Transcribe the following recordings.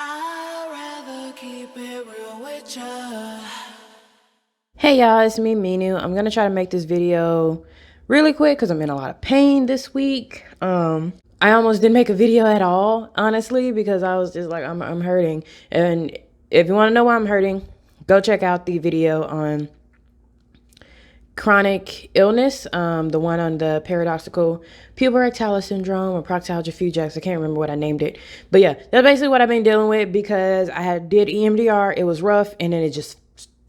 I'd rather keep it real with ya. Hey y'all, it's me, Minu. I'm gonna try to make this video really quick because I'm in a lot of pain this week. I almost didn't make a video at all, honestly, because I was just like, I'm hurting. And if you want to know why I'm hurting, go check out the video on chronic illness, the one on the paradoxical puberrectalis syndrome or proctalgia fugax. I can't remember what I named it, but yeah, that's basically what I've been dealing with because did EMDR. It was rough, and then it just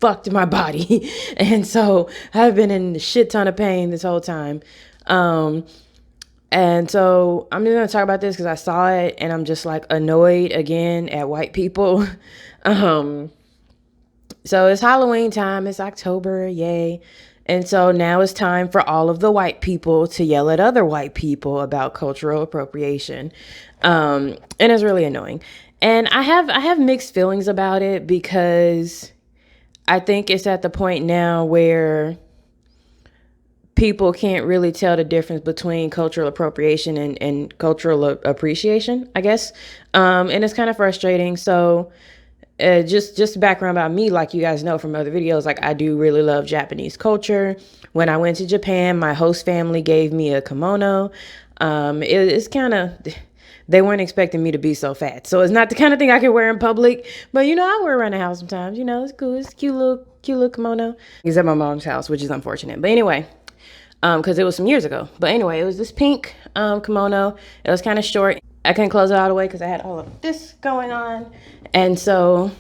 fucked my body, and so I've been in a shit ton of pain this whole time. And so I'm just gonna talk about this because I saw it, and I'm just like annoyed again at white people. um, so it's Halloween time. It's October, yay. And so now it's time for all of the white people to yell at other white people about cultural appropriation. And it's really annoying. And I have mixed feelings about it because I think it's at the point now where people can't really tell the difference between cultural appropriation and cultural appreciation, I guess. And it's kind of frustrating. So just background about me, like you guys know from other videos, like I do really love Japanese culture. When I went to Japan, my host family gave me a kimono. It's kind of, they weren't expecting me to be so fat, so it's not the kind of thing I can wear in public. But I wear around the house sometimes. It's cool. It's a cute little kimono. It's at my mom's house, which is unfortunate. But anyway, because it was some years ago. But anyway, it was this pink kimono. It was kind of short. I couldn't close it all the way because I had all of this going on. And so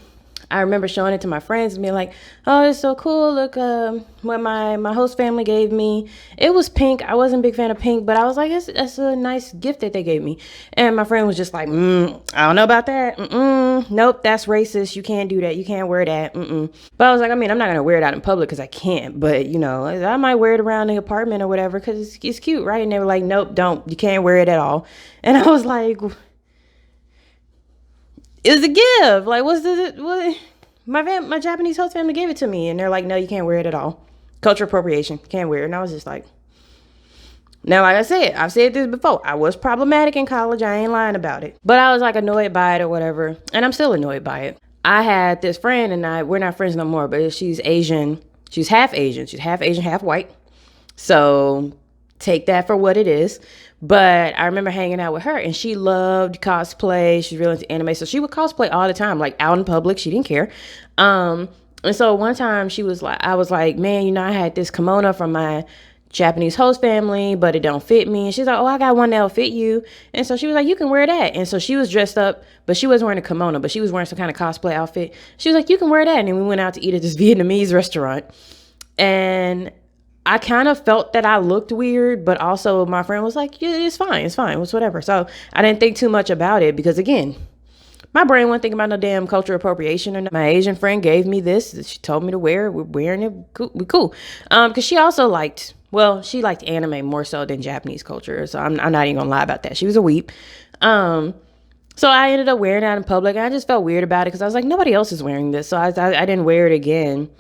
I remember showing it to my friends and being like, oh, it's so cool. Look, what my host family gave me. It was pink. I wasn't a big fan of pink, but I was like, that's a nice gift that they gave me. And my friend was just like, I don't know about that. Nope, that's racist. You can't do that. You can't wear that. But I was like, I'm not going to wear it out in public because I can't. But, I might wear it around the apartment or whatever because it's cute, right? And they were like, nope, don't. You can't wear it at all. And I was like, it was a gift. Like, what? My Japanese host family gave it to me, and they're like, no, you can't wear it at all. Cultural appropriation, can't wear it. And I was just like, now, like I said, I've said this before. I was problematic in college. I ain't lying about it. But I was like annoyed by it or whatever, and I'm still annoyed by it. I had this friend, and we're not friends no more. But she's Asian. She's half Asian. She's half Asian, half white. So take that for what it is. But I remember hanging out with her, and she loved cosplay. She's really into anime, so she would cosplay all the time, like out in public. She didn't care. And so one time I was like, man, I had this kimono from my Japanese host family, but it don't fit me. And she's like, oh, I got one that'll fit you. And so she was like, you can wear that. And so she was dressed up, but she wasn't wearing a kimono, but she was wearing some kind of cosplay outfit. She was like, you can wear that. And then we went out to eat at this Vietnamese restaurant. And I kind of felt that I looked weird, but also my friend was like, yeah, it's fine. It's whatever. So I didn't think too much about it because, again, my brain wasn't thinking about no damn cultural appropriation. Or my Asian friend gave me this. She told me to wear it. We're wearing it. We cool. Because she also liked anime more so than Japanese culture. So I'm not even gonna lie about that. She was a weep. So I ended up wearing it out in public. And I just felt weird about it because I was like, nobody else is wearing this. So I didn't wear it again.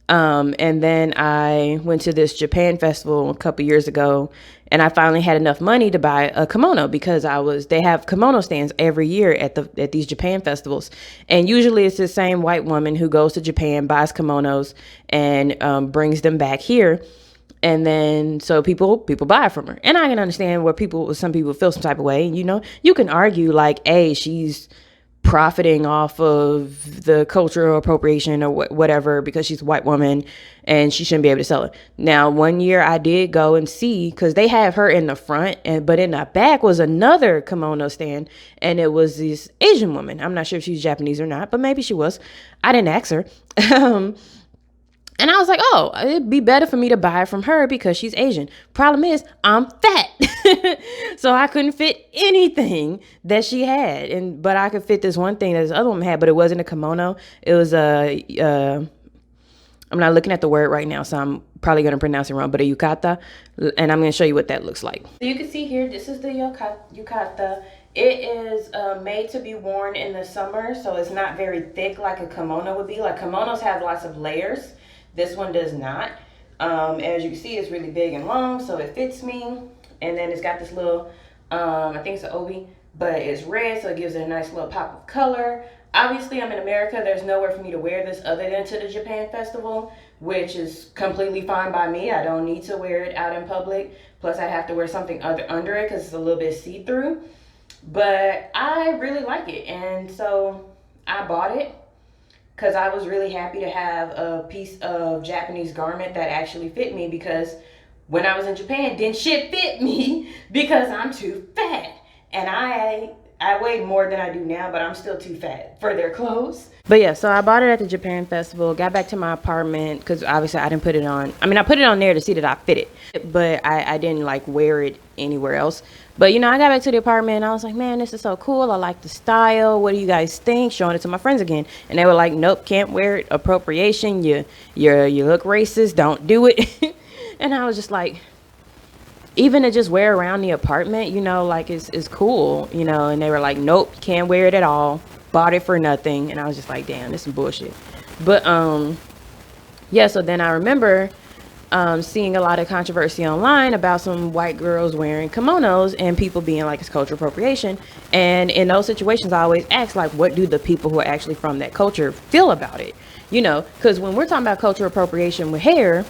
And then I went to this Japan festival a couple years ago, and I finally had enough money to buy a kimono because they have kimono stands every year at these Japan festivals. And usually it's the same white woman who goes to Japan, buys kimonos, and brings them back here. And then so people buy from her. And I can understand where some people feel some type of way. You can argue like, hey, she's profiting off of the cultural appropriation or whatever because she's a white woman and she shouldn't be able to sell it. Now, one year I did go and see, because they have her in the front, but in the back was another kimono stand, and it was this Asian woman. I'm not sure if she's Japanese or not, but maybe she was. I didn't ask her. And I was like, oh, it'd be better for me to buy it from her because she's Asian. Problem is, I'm fat. So I couldn't fit anything that she had. But I could fit this one thing that this other woman had, but it wasn't a kimono. It was I'm not looking at the word right now, so I'm probably going to pronounce it wrong, but a yukata. And I'm going to show you what that looks like. So you can see here, this is the yukata. It is made to be worn in the summer, so it's not very thick like a kimono would be. Like kimonos have lots of layers. This one does not. As you can see, it's really big and long, so it fits me. And then it's got this little, I think it's an obi, but it's red, so it gives it a nice little pop of color. Obviously, I'm in America. There's nowhere for me to wear this other than to the Japan Festival, which is completely fine by me. I don't need to wear it out in public. Plus, I'd have to wear something under it because it's a little bit see-through. But I really like it, and so I bought it because I was really happy to have a piece of Japanese garment that actually fit me, because when I was in Japan, didn't shit fit me because I'm too fat. And I weighed more than I do now, but I'm still too fat for their clothes. But yeah, so I bought it at the Japan Festival, got back to my apartment, because obviously I didn't put it on. I mean, I put it on there to see that I fit it, but I didn't like wear it anywhere else. But you know, I got back to the apartment and I was like, man, this is so cool. I like the style. What do you guys think? Showing it to my friends again. And they were like, nope, can't wear it. Appropriation. You look racist. Don't do it. And I was just like, even to just wear around the apartment, you know, like it's cool, you know. And they were like, nope, can't wear it at all. Bought it for nothing. And I was just like, damn, this is some bullshit. But yeah, so then I remember seeing a lot of controversy online about some white girls wearing kimonos and people being like, it's cultural appropriation. And in those situations, I always ask, like, what do the people who are actually from that culture feel about it? You know, because when we're talking about cultural appropriation with hair,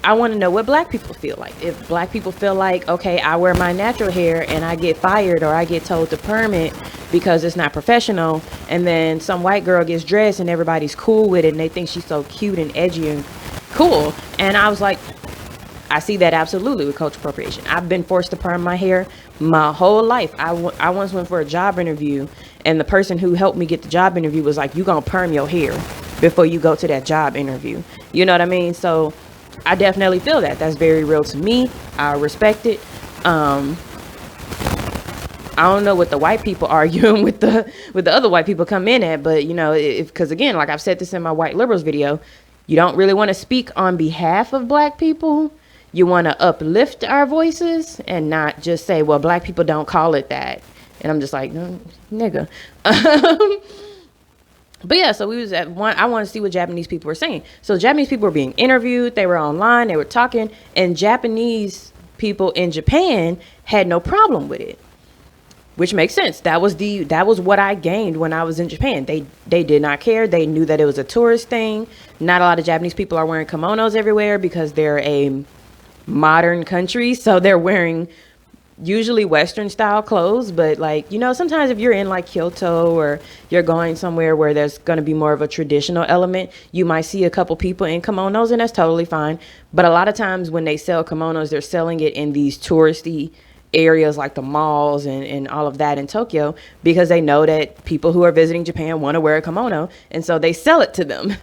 I want to know what black people feel like. If black people feel like, okay, I wear my natural hair and I get fired or I get told to perm it because it's not professional, and then some white girl gets dressed and everybody's cool with it and they think she's so cute and edgy and cool. And I was like, I see that absolutely with cultural appropriation. I've been forced to perm my hair my whole life. I once went for a job interview, and the person who helped me get the job interview was like, you gonna perm your hair before you go to that job interview. You know what I mean? So I definitely feel that. That's very real to me. I respect it. I don't know what the white people arguing with the other white people come in at, but you know, because again, like I've said this in my white liberals video, you don't really want to speak on behalf of black people. You want to uplift our voices and not just say, well, black people don't call it that. And I'm just like, nigga. But yeah, so we was at one. I want to see what Japanese people were saying. So Japanese people were being interviewed. They were online. They were talking, and Japanese people in Japan had no problem with it, which makes sense. That was what I gained when I was in Japan. They did not care. They knew that it was a tourist thing. Not a lot of Japanese people are wearing kimonos everywhere because they're a modern country, so they're wearing usually Western style clothes. But like, you know, sometimes if you're in like Kyoto or you're going somewhere where there's going to be more of a traditional element, you might see a couple people in kimonos, and that's totally fine. But a lot of times when they sell kimonos, they're selling it in these touristy areas like the malls and all of that in Tokyo, because they know that people who are visiting Japan want to wear a kimono, and so they sell it to them.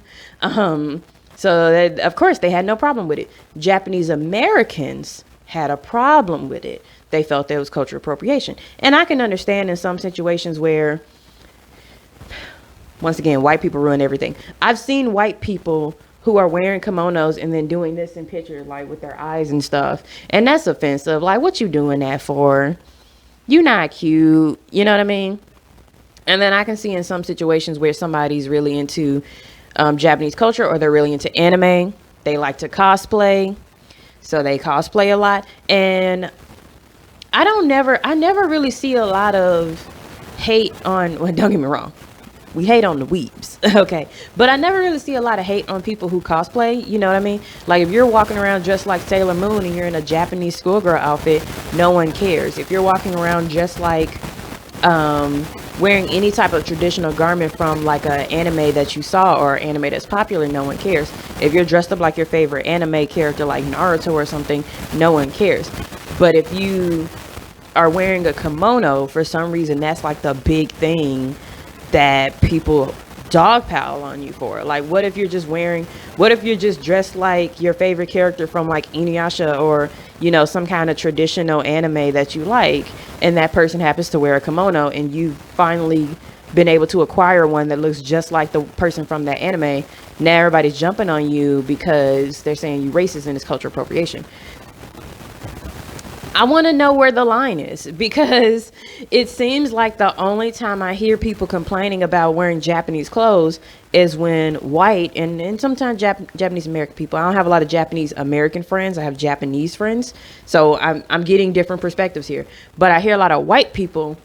So that, of course, they had no problem with it. Japanese Americans had a problem with it. They felt there was cultural appropriation. And I can understand in some situations where, once again, white people ruin everything. I've seen white people who are wearing kimonos and then doing this in pictures, like with their eyes and stuff. And that's offensive. Like, what you doing that for? You not cute. You know what I mean? And then I can see in some situations where somebody's really into Japanese culture, or they're really into anime. They like to cosplay. So they cosplay a lot. And I never really see a lot of hate on, well, don't get me wrong, we hate on the weebs, okay, but I never really see a lot of hate on people who cosplay. You know what I mean? Like, if you're walking around just like Sailor Moon and you're in a Japanese schoolgirl outfit, no one cares. If you're walking around just like wearing any type of traditional garment from like an anime that you saw or anime that's popular, no one cares. If you're dressed up like your favorite anime character like Naruto or something, no one cares. But if you are wearing a kimono, for some reason, that's like the big thing that people dogpile on you for. Like, what if you're just dressed like your favorite character from like Inuyasha, or, you know, some kind of traditional anime that you like, and that person happens to wear a kimono, and you've finally been able to acquire one that looks just like the person from that anime. Now everybody's jumping on you because they're saying you racist and it's cultural appropriation. I want to know where the line is, because it seems like the only time I hear people complaining about wearing Japanese clothes is when white and sometimes Japanese American people. I don't have a lot of Japanese American friends. I have Japanese friends. So I'm getting different perspectives here. But I hear a lot of white people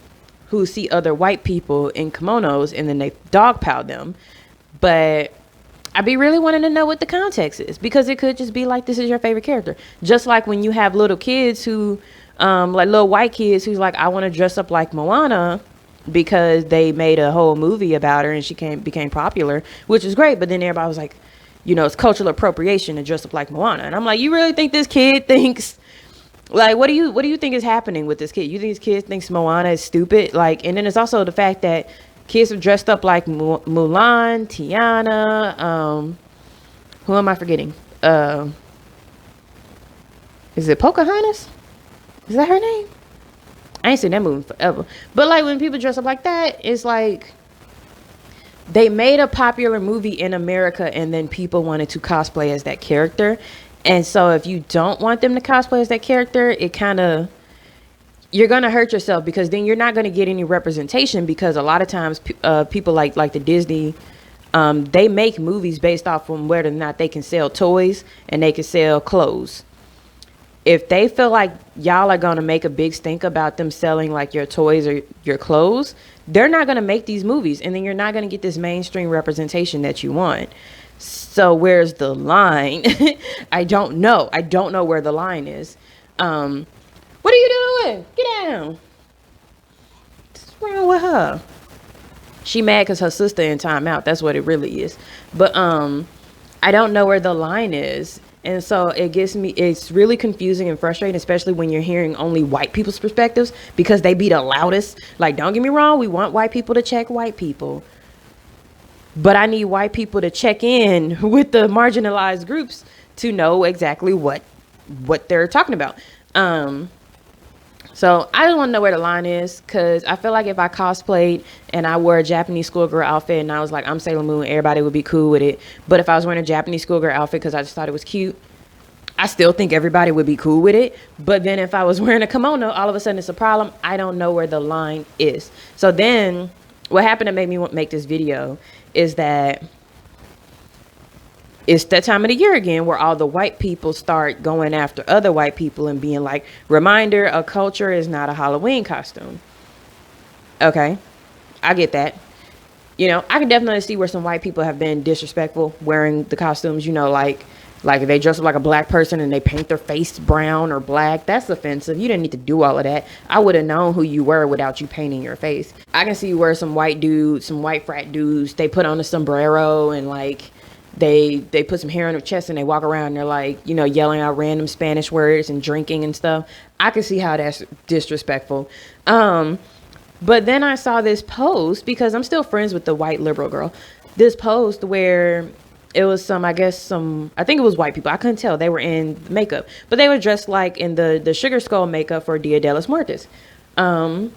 who see other white people in kimonos and then they dogpile them. But I be really wanting to know what the context is, because it could just be like, this is your favorite character. Just like when you have little kids who, like little white kids who's like, I want to dress up like Moana because they made a whole movie about her and she became popular, which is great. But then everybody was like, you know, it's cultural appropriation to dress up like Moana. And I'm like, you really think this kid thinks, like, what do you think is happening with this kid? You think this kid thinks Moana is stupid? Like, and then it's also the fact that kids are dressed up like Mulan, Tiana, who am I forgetting? Is it Pocahontas? Is that her name? I ain't seen that movie forever. But like, when people dress up like that, it's like they made a popular movie in America and then people wanted to cosplay as that character. And so if you don't want them to cosplay as that character, it kind of, you're going to hurt yourself, because then you're not going to get any representation, because a lot of times people like the Disney, they make movies based off on whether or not they can sell toys and they can sell clothes. If they feel like y'all are going to make a big stink about them selling like your toys or your clothes, they're not going to make these movies, and then you're not going to get this mainstream representation that you want. So where's the line? I don't know. I don't know where the line is. What are you doing? Get down. What's wrong with her? She mad because her sister in timeout. That's what it really is. But I don't know where the line is. And so it's really confusing and frustrating, especially when you're hearing only white people's perspectives, because they be the loudest. Like, don't get me wrong, we want white people to check white people. But I need white people to check in with the marginalized groups to know exactly what they're talking about. So I just want to know where the line is, because I feel like if I cosplayed and I wore a Japanese schoolgirl outfit and I was like, I'm Sailor Moon, everybody would be cool with it. But if I was wearing a Japanese schoolgirl outfit because I just thought it was cute, I still think everybody would be cool with it. But then if I was wearing a kimono, all of a sudden it's a problem. I don't know where the line is. So then what happened to make me want to make this video is that it's that time of the year again where all the white people start going after other white people and being like, reminder, a culture is not a Halloween costume. Okay, I get that. You know, I can definitely see where some white people have been disrespectful wearing the costumes, you know, like if they dress up like a black person and they paint their face brown or black, that's offensive. You didn't need to do all of that. I would have known who you were without you painting your face. I can see where some white dudes, some white frat dudes, they put on a sombrero and like they put some hair on their chest and they walk around and they're like, you know, yelling out random Spanish words and drinking and stuff. I can see how that's disrespectful. But then I saw this post, because I'm still friends with the white liberal girl, this post where it was I think it was white people. I couldn't tell. They were in makeup, but they were dressed like in the sugar skull makeup for Dia de los Muertos. And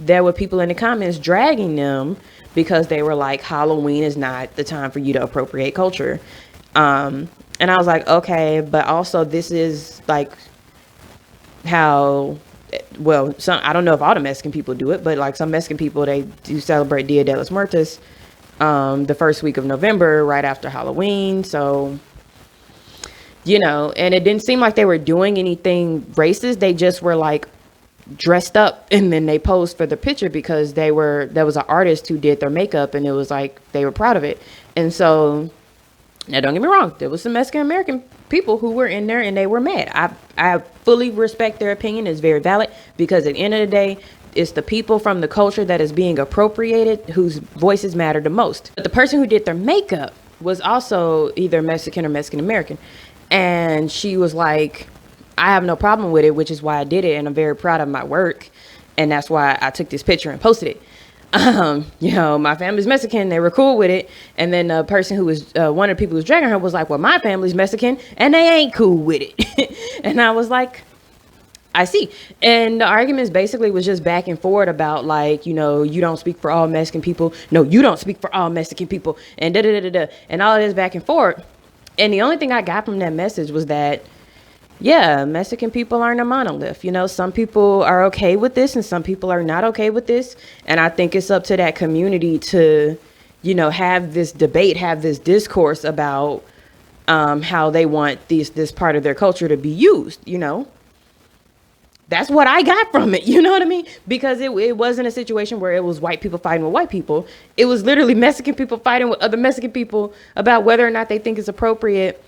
there were people in the comments dragging them because they were like, Halloween is not the time for you to appropriate culture. And I was like, okay, but also this is like how, well, I don't know if all the Mexican people do it, but like some Mexican people, they do celebrate Dia de los Muertos the first week of November, right after Halloween. So, you know, and it didn't seem like they were doing anything racist. They just were like dressed up, and then they posed for the picture because there was an artist who did their makeup, and it was like they were proud of it. And so, now don't get me wrong, there was some Mexican American people who were in there and they were mad. I fully respect their opinion. It's very valid, because at the end of the day, it's the people from the culture that is being appropriated whose voices matter the most. But the person who did their makeup was also either Mexican or Mexican American, and she was like, I have no problem with it, which is why I did it, and I'm very proud of my work, and that's why I took this picture and posted it. You know, my family's Mexican, they were cool with it, and then the person who was one of the people who was dragging her was like, well, my family's Mexican and they ain't cool with it. And I was like, I see. And the arguments basically was just back and forth about like, you know, you don't speak for all Mexican people. No, you don't speak for all Mexican people, and and all of this back and forth. And the only thing I got from that message was that, yeah, Mexican people aren't a monolith. You know, some people are okay with this and some people are not okay with this. And I think it's up to that community to, you know, have this debate, have this discourse about how they want this part of their culture to be used, you know. That's what I got from it. You know what I mean? Because it wasn't a situation where it was white people fighting with white people. It was literally Mexican people fighting with other Mexican people about whether or not they think it's appropriate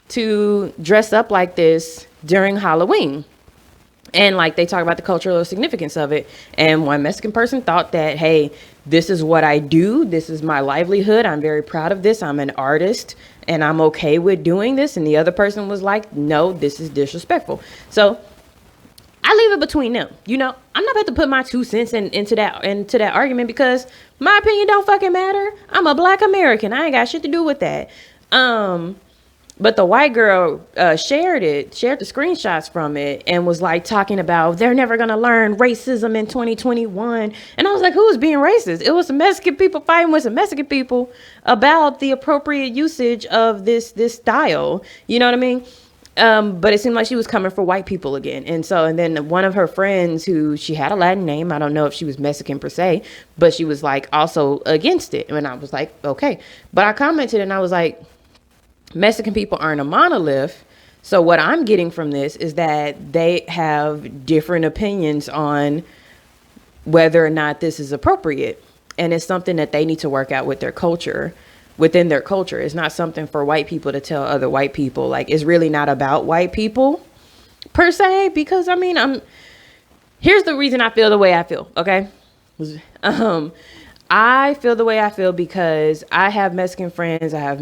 to dress up like this during Halloween. And like they talk about the cultural significance of it. And one Mexican person thought that, hey, this is what I do. This is my livelihood. I'm very proud of this. I'm an artist and I'm okay with doing this. And the other person was like, no, this is disrespectful. So I leave it between them. You know, I'm not about to put my 2 cents into that argument because my opinion don't fucking matter. I'm a black American. I ain't got shit to do with that. But the white girl shared the screenshots from it and was like talking about they're never going to learn racism in 2021. And I was like, who was being racist? It was some Mexican people fighting with some Mexican people about the appropriate usage of this style. You know what I mean? But it seemed like she was coming for white people again. And then one of her friends who she had a Latin name, I don't know if she was Mexican per se, but she was like also against it. And I was like, okay. But I commented and I was like, Mexican people aren't a monolith. So what I'm getting from this is that they have different opinions on whether or not this is appropriate. And it's something that they need to work out with their culture, within their culture. It's not something for white people to tell other white people. Like, it's really not about white people per se, because I mean, here's the reason I feel the way I feel. Okay. I feel the way I feel because I have Mexican friends. I have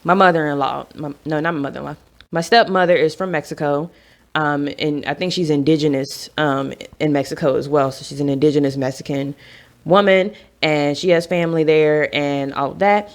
my mother-in-law, not my mother-in-law. My stepmother is from Mexico. And I think she's indigenous in Mexico as well. So she's an indigenous Mexican woman and she has family there and all of that.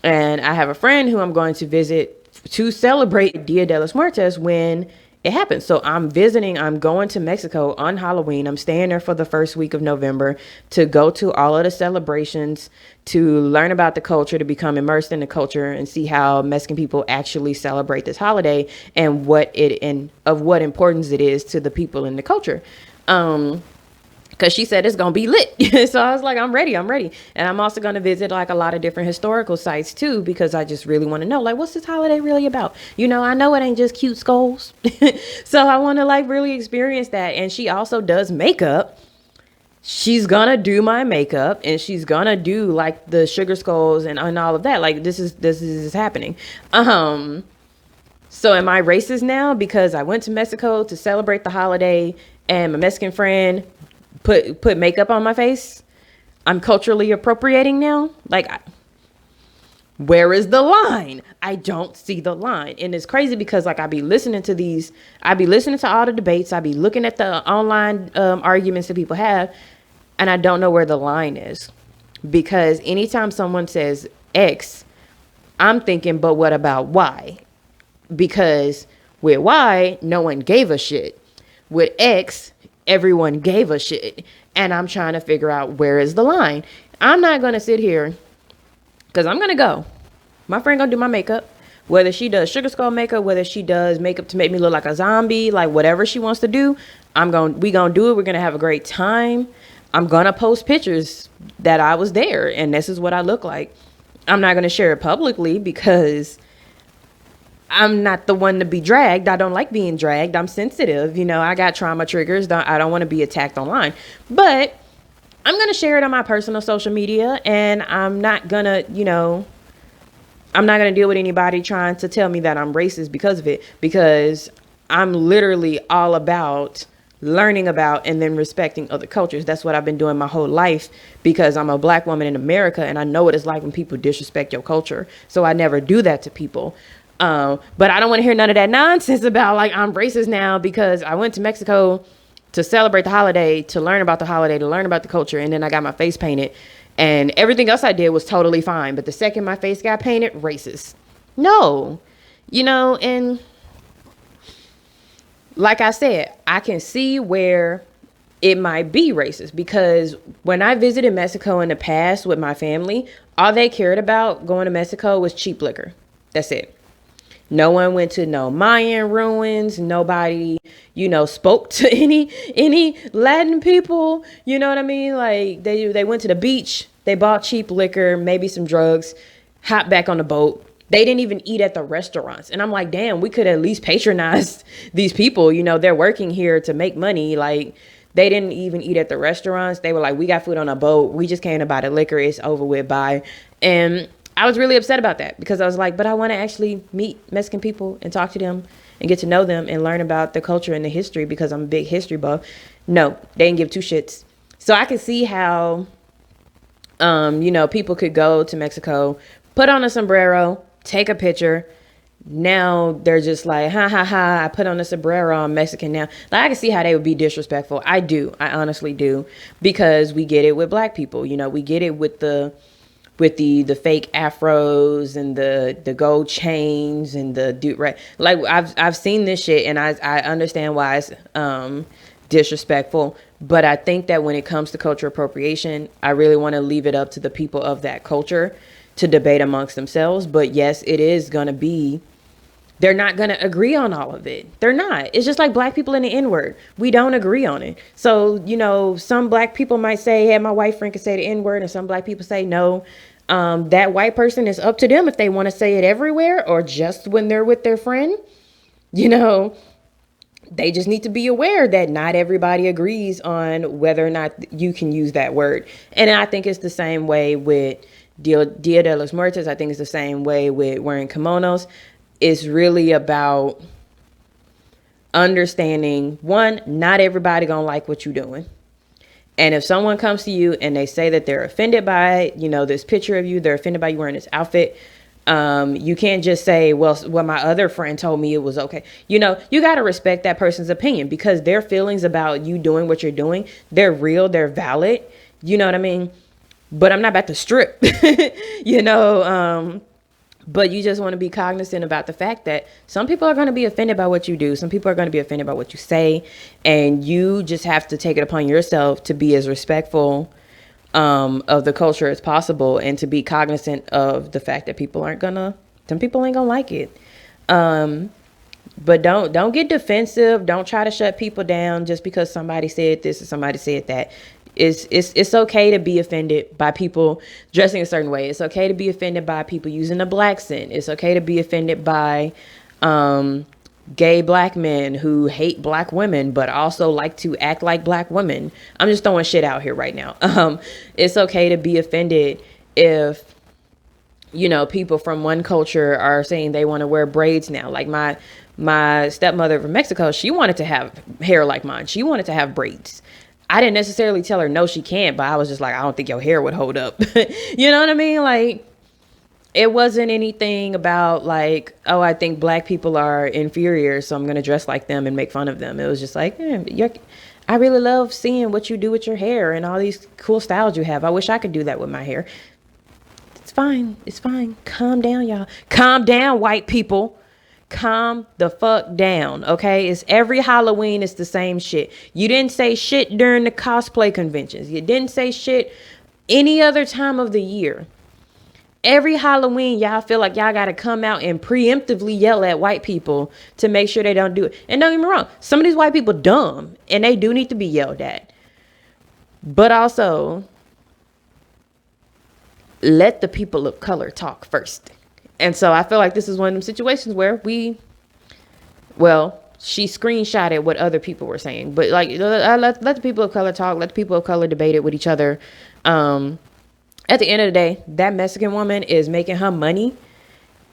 And I have a friend who I'm going to visit to celebrate Dia de los Muertos when it happens. So I'm going to Mexico on Halloween. I'm staying there for the first week of November to go to all of the celebrations, to learn about the culture, to become immersed in the culture and see how Mexican people actually celebrate this holiday and of what importance it is to the people in the culture. Because she said it's going to be lit. So I was like, I'm ready. And I'm also going to visit like a lot of different historical sites too, because I just really want to know, like, what's this holiday really about? You know, I know it ain't just cute skulls. So I want to like really experience that. And she also does makeup. She's going to do my makeup and she's going to do like the sugar skulls and all of that. Like this is happening. So am I racist now because I went to Mexico to celebrate the holiday and my Mexican friend put makeup on my face? I'm culturally appropriating now? Like, where is the line? I don't see the line. And it's crazy because like I be listening to all the debates. I be looking at the online arguments that people have, and I don't know where the line is. Because anytime someone says X, I'm thinking, but what about Y? Because with Y, no one gave a shit. With X, everyone gave a shit. And I'm trying to figure out where is the line. I'm not going to sit here because I'm going to go. My friend going to do my makeup. Whether she does sugar skull makeup, whether she does makeup to make me look like a zombie, like whatever she wants to do, we going to do it. We're going to have a great time. I'm going to post pictures that I was there and this is what I look like. I'm not going to share it publicly because I'm not the one to be dragged. I don't like being dragged. I'm sensitive. You know, I got trauma triggers. I don't want to be attacked online. But I'm going to share it on my personal social media. And I'm not going to, I'm not going to deal with anybody trying to tell me that I'm racist because of it. Because I'm literally all about learning about and then respecting other cultures. That's what I've been doing my whole life because I'm a black woman in America. And I know what it's like when people disrespect your culture. So I never do that to people. But I don't want to hear none of that nonsense about like I'm racist now because I went to Mexico to celebrate the holiday, to learn about the holiday, to learn about the culture. And then I got my face painted and everything else I did was totally fine. But the second my face got painted, racist. No, and like I said, I can see where it might be racist because when I visited Mexico in the past with my family, all they cared about going to Mexico was cheap liquor. That's it. No one went to no Mayan ruins. Nobody, spoke to any Latin people. You know what I mean? Like they went to the beach. They bought cheap liquor, maybe some drugs, hopped back on the boat, They didn't even eat at the restaurants. And I'm like, damn, we could at least patronize these people. You know, they're working here to make money. Like, they didn't even eat at the restaurants. They were like, we got food on a boat. We just came to buy the liquor. It's over with. Bye. And I was really upset about that because I was like, but I want to actually meet Mexican people and talk to them and get to know them and learn about the culture and the history because I'm a big history buff. No, they didn't give two shits. So I could see how, you know, people could go to Mexico, put on a sombrero, take a picture. Now they're just like, ha ha ha, I put on a sombrero, I'm Mexican now. Like, I can see how they would be disrespectful. I honestly do, because we get it with black people. You know, we get it with the fake afros and the gold chains and the dude, right? Like, I've seen this shit, and I understand why it's disrespectful. But I think that when it comes to cultural appropriation, I really want to leave it up to the people of that culture to debate amongst themselves. But yes, it is going to be, they're not going to agree on all of it. They're not. It's just like black people in the N-word. We don't agree on it. So, you know, some black people might say, hey, my white friend can say the N-word, and some black people say no. That white person, is up to them if they want to say it everywhere or just when they're with their friend. You know, they just need to be aware that not everybody agrees on whether or not you can use that word. And I think it's the same way with Dia de los Muertos. I think it's the same way with wearing kimonos. It's really about understanding, one, not everybody gonna like what you're doing. And if someone comes to you and they say that they're offended by, you know, this picture of you, they're offended by you wearing this outfit, you can't just say, well, my other friend told me it was okay. You know, you got to respect that person's opinion, because their feelings about you doing what you're doing, they're real, they're valid. You know what I mean? But I'm not about to strip, you know, but you just want to be cognizant about the fact that some people are going to be offended by what you do. Some people are going to be offended by what you say. And you just have to take it upon yourself to be as respectful of the culture as possible, and to be cognizant of the fact that some people ain't gonna like it. But don't get defensive. Don't try to shut people down just because somebody said this or somebody said that. It's okay to be offended by people dressing a certain way. It's okay to be offended by people using a black scent. It's okay to be offended by gay black men who hate black women but also like to act like black women. I'm just throwing shit out here right now. It's okay to be offended if, you know, people from one culture are saying they want to wear braids now. Like my stepmother from Mexico, she wanted to have hair like mine. She wanted to have braids. I didn't necessarily tell her no, she can't, but I was just like, I don't think your hair would hold up. You know what I mean? Like, it wasn't anything about like, oh, I think black people are inferior, so I'm going to dress like them and make fun of them. It was just like, I really love seeing what you do with your hair and all these cool styles you have. I wish I could do that with my hair. It's fine. It's fine. Calm down, y'all. Calm down, white people. Calm the fuck down, okay? It's every Halloween, it's the same shit. You didn't say shit during the cosplay conventions. You didn't say shit any other time of the year. Every Halloween, y'all feel like y'all got to come out and preemptively yell at white people to make sure they don't do it. And don't get me wrong, some of these white people dumb, and they do need to be yelled at. But also, let the people of color talk first. And so I feel like this is one of them situations where she screenshotted what other people were saying. But like, let the people of color talk. Let the people of color debate it with each other. At the end of the day, that Mexican woman is making her money.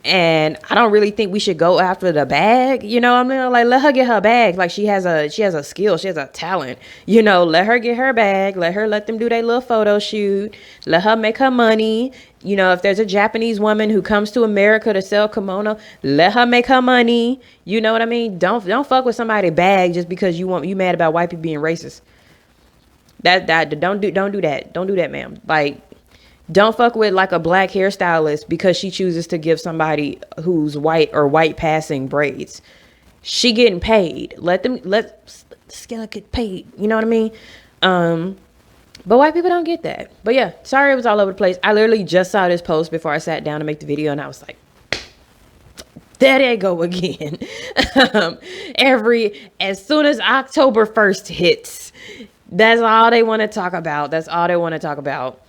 And I don't really think we should go after the bag. You know what I mean? Like, let her get her bag. Like, she has a skill. She has a talent. You know, let her get her bag. Let them do their little photo shoot. Let her make her money. You know, if there's a Japanese woman who comes to America to sell kimono, let her make her money. You know what I mean? Don't fuck with somebody's bag just because you mad about white people being racist. Don't do that. Don't do that, ma'am. Like, don't fuck with like a black hairstylist because she chooses to give somebody who's white or white passing braids. She getting paid. Let Skilla get paid. You know what I mean? But white people don't get that. But yeah, sorry it was all over the place. I literally just saw this post before I sat down to make the video, and I was like, there they go again. As soon as October 1st hits, that's all they want to talk about. That's all they want to talk about.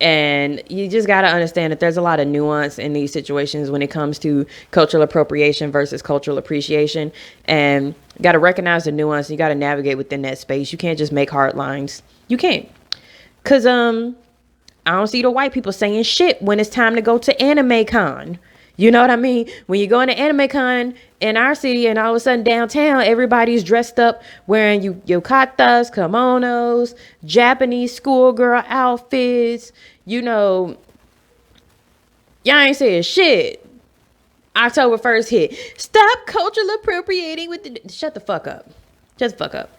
And you just got to understand that there's a lot of nuance in these situations when it comes to cultural appropriation versus cultural appreciation. And you got to recognize the nuance. You got to navigate within that space. You can't just make hard lines. You can't. Because I don't see the white people saying shit when it's time to go to Anime Con. You know what I mean? When you go into Anime Con in our city and all of a sudden downtown, everybody's dressed up wearing yukatas, kimonos, Japanese schoolgirl outfits. You know, y'all ain't saying shit. October 1st hit. Stop cultural appropriating with the... Shut the fuck up. Shut the fuck up.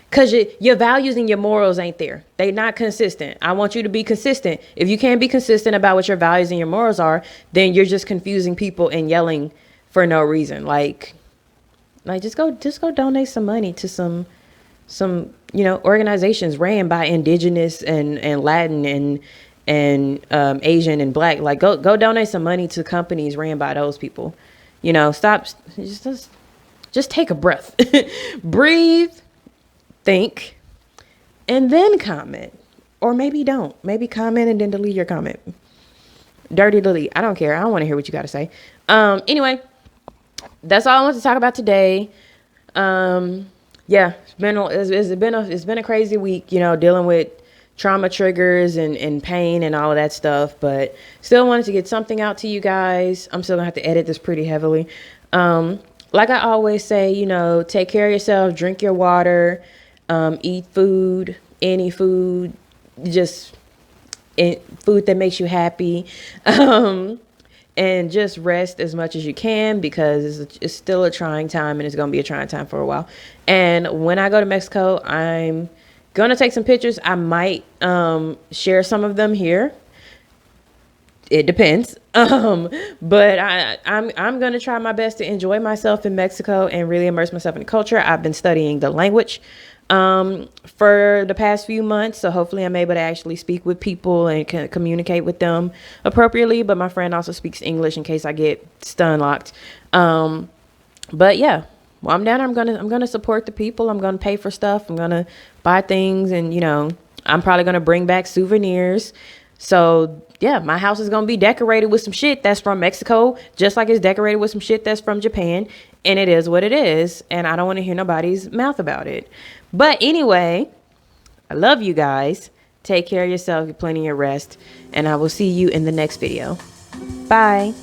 Because your values and your morals ain't there. They not consistent. I want you to be consistent. If you can't be consistent about what your values and your morals are, then you're just confusing people and yelling for no reason. Like just go donate some money to some organizations ran by indigenous and Latin and Asian and black. Like go donate some money to companies ran by those people. Stop. Just take a breath. Breathe. Think, and then comment. Or maybe don't. Maybe comment and then delete your comment. Dirty delete. I don't care. I don't want to hear what you got to say. Anyway, that's all I want to talk about today. Yeah, it's been a crazy week, dealing with trauma triggers and pain and all of that stuff, but still wanted to get something out to you guys. I'm still gonna have to edit this pretty heavily. Like I always say, take care of yourself, drink your water, eat food, any food, just food that makes you happy, and just rest as much as you can, because it's still a trying time, and it's going to be a trying time for a while. And when I go to Mexico, I'm going to take some pictures. I might share some of them here. It depends. But I'm going to try my best to enjoy myself in Mexico and really immerse myself in the culture. I've been studying the language for the past few months. So hopefully I'm able to actually speak with people and can communicate with them appropriately. But my friend also speaks English in case I get stun locked. But yeah, while I'm down there, I'm gonna support the people. I'm gonna pay for stuff. I'm gonna buy things, and I'm probably gonna bring back souvenirs. So yeah, my house is gonna be decorated with some shit that's from Mexico, just like it's decorated with some shit that's from Japan. And it is what it is. And I don't want to hear nobody's mouth about it. But anyway, I love you guys. Take care of yourself. Get plenty of rest. And I will see you in the next video. Bye.